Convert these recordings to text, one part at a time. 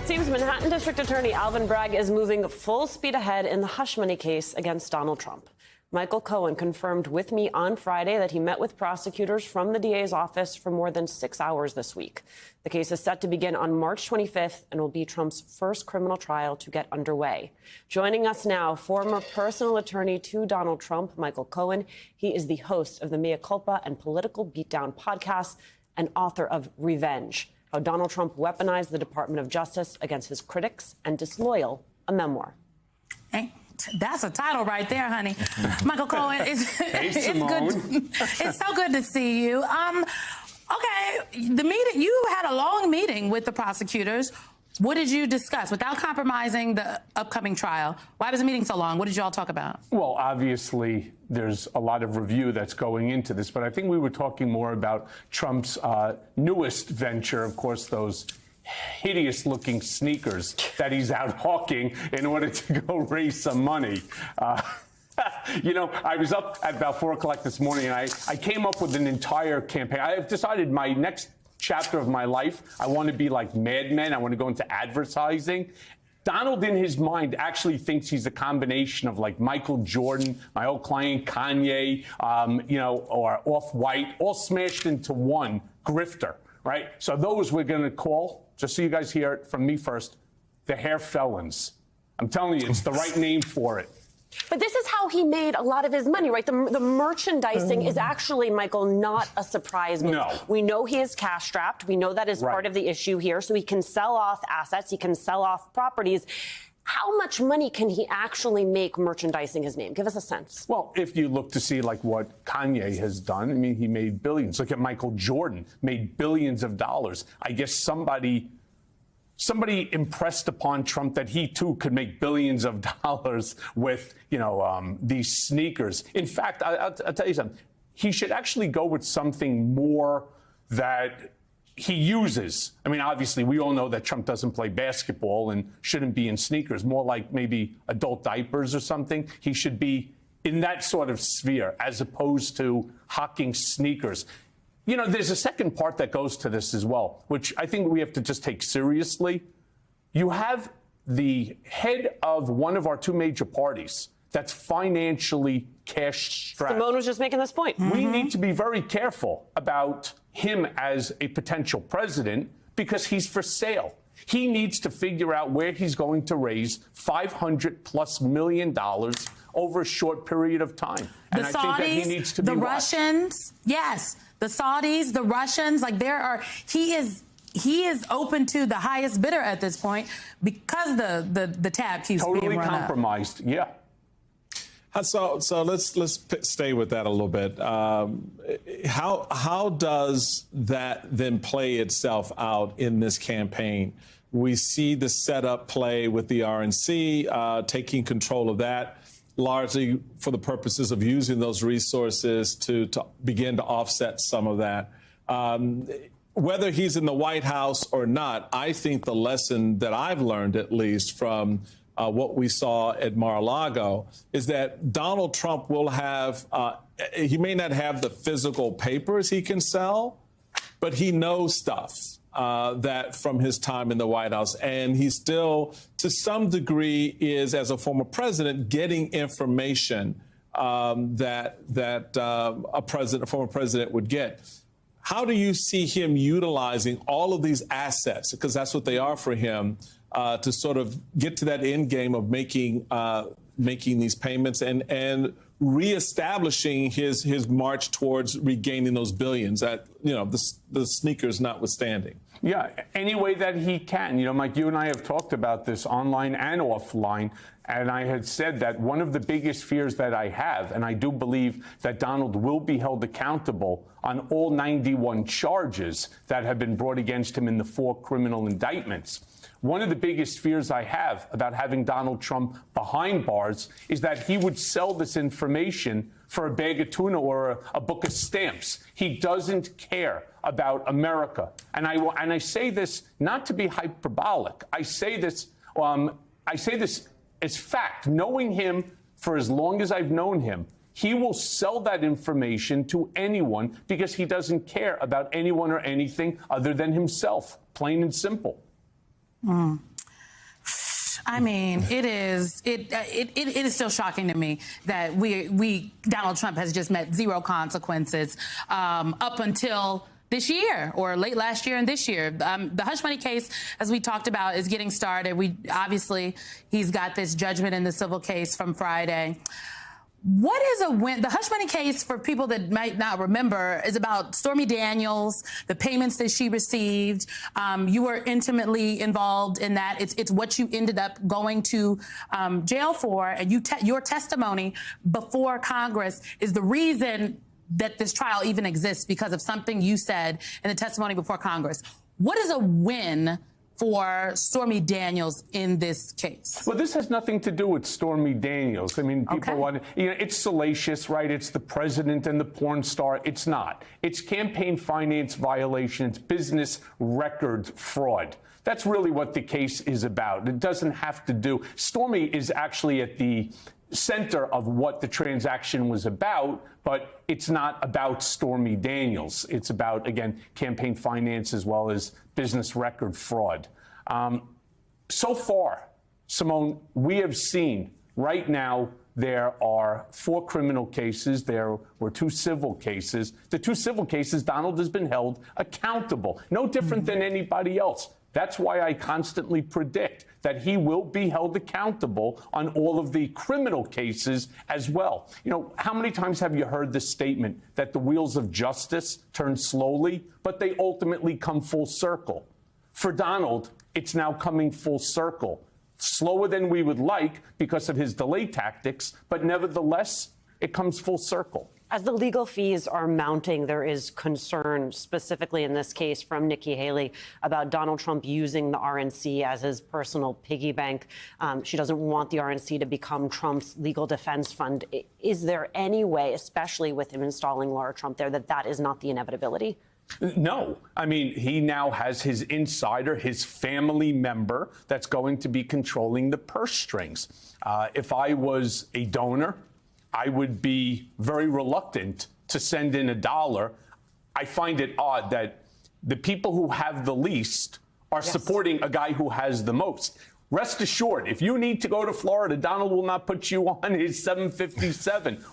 seems Manhattan District Attorney Alvin Bragg is moving full speed ahead in the hush money case against Donald Trump. Michael Cohen confirmed with me on Friday that he met with prosecutors from the DA's office for more than 6 hours this week. The case is set to begin on March 25th and will be Trump's first criminal trial to get underway. Joining us now, former personal attorney to Donald Trump, Michael Cohen. He is the host of the Mea Culpa and Political Beatdown podcast and author of Revenge: How Donald Trump Weaponized the Department of Justice Against His Critics and Disloyal, a memoir. Hey, that's a title right there, honey. Michael Cohen, it's good. It's so good to see you. Okay, the meeting, you had a long meeting with the prosecutors. What did you discuss without compromising the upcoming trial? Why was the meeting so long? What did you all talk about? Well, obviously, there's a lot of review that's going into this, but I think we were talking more about Trump's newest venture, of course, those hideous-looking sneakers that he's out hawking in order to go raise some money. You know, I was up at about 4 o'clock this morning, and I came up with an entire campaign. I have decided my next chapter of my life, I want to be like Mad Men. I want to go into advertising. Donald, in his mind, actually thinks he's a combination of like Michael Jordan, my old client Kanye, you know, or Off-White, all smashed into one grifter, right? So those we're going to call, just so you guys hear it from me first, the hair felons. I'm telling you, it's the right name for it. But this is how he made a lot of his money, right? The merchandising is actually, Michael, not a surprise move. No. We know he is cash-strapped. We know that is part of the issue here. So he can sell off assets. He can sell off properties. How much money can he actually make merchandising his name? Give us a sense. Well, if you look to see like what Kanye has done, I mean, he made billions. Look at Michael Jordan, made billions of dollars. I guess somebody impressed upon Trump that he, too, could make billions of dollars with, you know, these sneakers. In fact, I'll tell you something. He should actually go with something more that he uses. I mean, obviously, we all know that Trump doesn't play basketball and shouldn't be in sneakers, more like maybe adult diapers or something. He should be in that sort of sphere as opposed to hawking sneakers. You know, there's a second part that goes to this as well, which I think we have to just take seriously. You have the head of one of our two major parties that's financially cash-strapped. Simone was just making this point. We need to be very careful about him as a potential president because he's for sale. He needs to figure out where he's going to raise $500+ million over a short period of time. And I think that he needs to be watched. Russians, yes. The Saudis, the Russians, like he is open to the highest bidder at this point because the tab keeps being run up. Totally compromised, yeah. So let's stay with that a little bit. How does that then play itself out in this campaign? We see the setup play with the RNC taking control of that, largely for the purposes of using those resources to begin to offset some of that. Whether he's in the White House or not, I think the lesson that I've learned, at least from what we saw at Mar-a-Lago, is that Donald Trump will have, he may not have the physical papers he can sell, but he knows stuff that from his time in the White House. And he still, to some degree, is, as a former president, getting information that a former president would get. How do you see him utilizing all of these assets, because that's what they are for him, to sort of get to that end game of making these payments and reestablishing his march towards regaining those billions, at, you know, the sneakers notwithstanding? Yeah, any way that he can. You know, Mike, you and I have talked about this online and offline, and I had said that one of the biggest fears that I have, and I do believe that Donald will be held accountable on all 91 charges that have been brought against him in the 4 criminal indictments. One of the biggest fears I have about having Donald Trump behind bars is that he would sell this information for a bag of tuna or a book of stamps. He doesn't care about America. And I say this not to be hyperbolic. I say this as fact. Knowing him for as long as I've known him, he will sell that information to anyone because he doesn't care about anyone or anything other than himself, plain and simple. I mean, it is still shocking to me that Donald Trump has just met zero consequences up until this year or late last year and this year. The hush money case, as we talked about, is getting started. He's got this judgment in the civil case from Friday. What is a win? The hush money case, for people that might not remember, is about Stormy Daniels, the payments that she received. You were intimately involved in that. It's what you ended up going to jail for, and your testimony before Congress is the reason that this trial even exists, because of something you said in the testimony before Congress. What is a win for Stormy Daniels in this case? Well, this has nothing to do with Stormy Daniels. I mean, people want, it's salacious, right? It's the president and the porn star. It's not. It's campaign finance violation. It's business record fraud. That's really what the case is about. It doesn't have to do. Stormy is actually at the center of what the transaction was about, but it's not about Stormy Daniels. It's about, again, campaign finance as well as business record fraud. So far, Simone, we have seen right now there are 4 criminal cases. There were 2 civil cases. The 2 civil cases, Donald has been held accountable, no different than anybody else. That's why I constantly predict that he will be held accountable on all of the criminal cases as well. You know, how many times have you heard the statement that the wheels of justice turn slowly, but they ultimately come full circle? For Donald, it's now coming full circle. Slower than we would like because of his delay tactics, but nevertheless, it comes full circle. As the legal fees are mounting, there is concern, specifically in this case from Nikki Haley, about Donald Trump using the RNC as his personal piggy bank. She doesn't want the RNC to become Trump's legal defense fund. Is there any way, especially with him installing Laura Trump there, that is not the inevitability? No. I mean, he now has his insider, his family member, that's going to be controlling the purse strings. If I was a donor, I would be very reluctant to send in $1. I find it odd that the people who have the least are supporting a guy who has the most. Rest assured, if you need to go to Florida, Donald will not put you on his 757,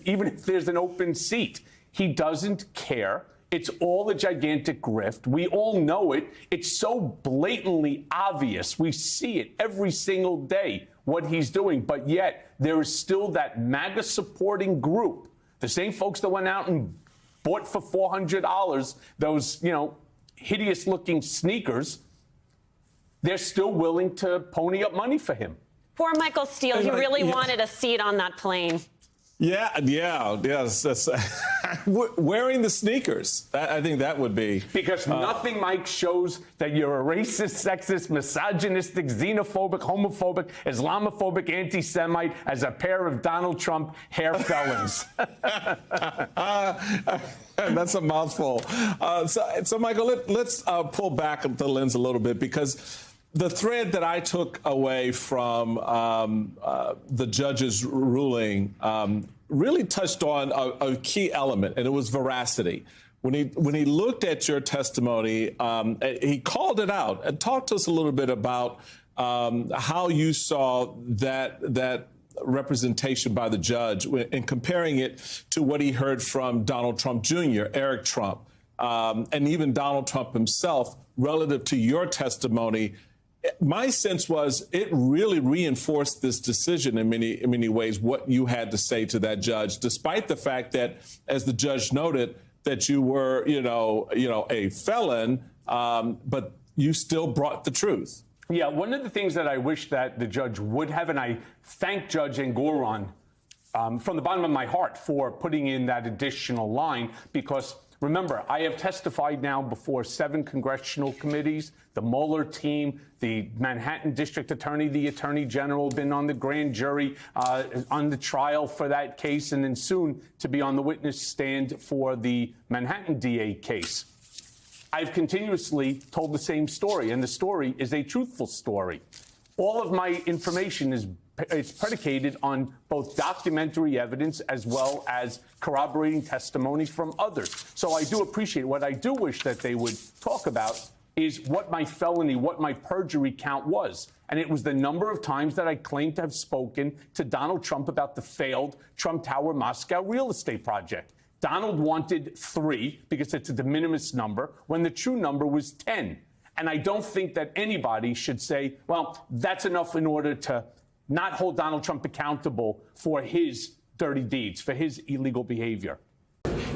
even if there's an open seat. He doesn't care. It's all a gigantic grift. We all know it. It's so blatantly obvious. We see it every single day, what he's doing. But yet, there is still that MAGA supporting group, the same folks that went out and bought for $400 those, hideous looking sneakers. They're still willing to pony up money for him. Poor Michael Steele. He really wanted a seat on that plane. Yes. Wearing the sneakers. I think that would be. Because nothing, Mike, shows that you're a racist, sexist, misogynistic, xenophobic, homophobic, Islamophobic, anti-Semite as a pair of Donald Trump hair felons. That's a mouthful. So Michael, let's pull back the lens a little bit, because the thread that I took away from the judge's ruling really touched on a key element, and it was veracity. When he looked at your testimony, he called it out and talked to us a little bit about how you saw that representation by the judge and comparing it to what he heard from Donald Trump Jr., Eric Trump, and even Donald Trump himself relative to your testimony. My sense was it really reinforced this decision in many ways, what you had to say to that judge, despite the fact that, as the judge noted, that you were, a felon, but you still brought the truth. Yeah, one of the things that I wish that the judge would have, and I thank Judge Engoron from the bottom of my heart for putting in that additional line, because remember, I have testified now before 7 congressional committees, the Mueller team, the Manhattan District Attorney, the Attorney General, been on the grand jury on the trial for that case, and then soon to be on the witness stand for the Manhattan DA case. I've continuously told the same story, and the story is a truthful story. All of my information is predicated on both documentary evidence as well as corroborating testimony from others. So I do appreciate. What I do wish that they would talk about is what my felony, what my perjury count was. And it was the number of times that I claimed to have spoken to Donald Trump about the failed Trump Tower Moscow real estate project. Donald wanted 3 because it's a de minimis number when the true number was 10. And I don't think that anybody should say, well, that's enough in order to not hold Donald Trump accountable for his dirty deeds, for his illegal behavior.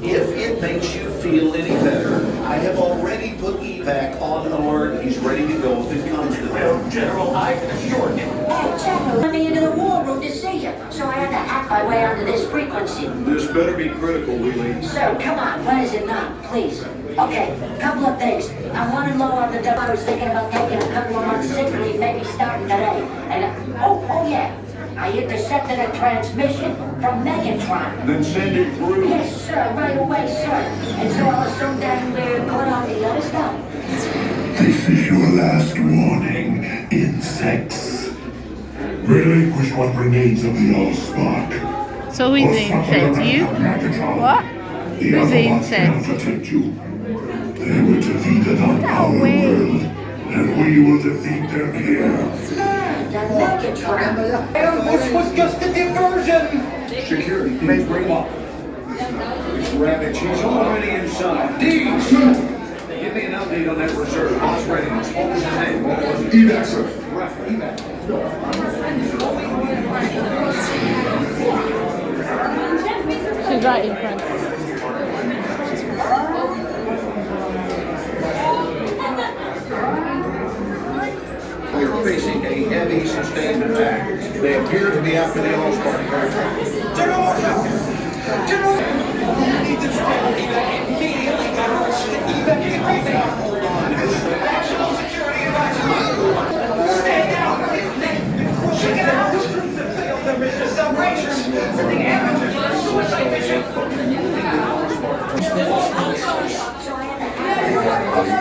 If it makes you feel any better, I have already put evac on alert. He's ready to go if it comes to that. General, I can assure you. Hey, General, let me into the war room to see you, so I had to hack my way onto this frequency. This better be critical, Wheelie. So, come on, what is it now, please? Okay, couple of things. I'm running low on the dough. I was thinking about taking a couple of months sick leave, maybe starting today. And, oh yeah, I intercepted a transmission from Megatron. Then send it through. Yes, sir, right away, sir. And so I was so damn caught on the other stuff. This is your last warning, insects. Relinquish what remains of the Allspark. So who's the insect? You? What? Who's the insect? Protect you. They were defeated on our world, and we will defeat them here. The Megatron. Ambush was just a diversion. Security teams bring up. Ravage, he's already inside. Deeds! Give me an update on that reserve. What's readiness? What was his name? What was it? Evac, sir. Right, evac. She's right in front. We are facing a heavy, sustained attack. They appear to be after the Allspark. General! General! We need to evac immediately. Evac. Hold on. National security advisor. Stay down. Check it out. The mission celebrations. The amateur suicide mission. So I had to hack my way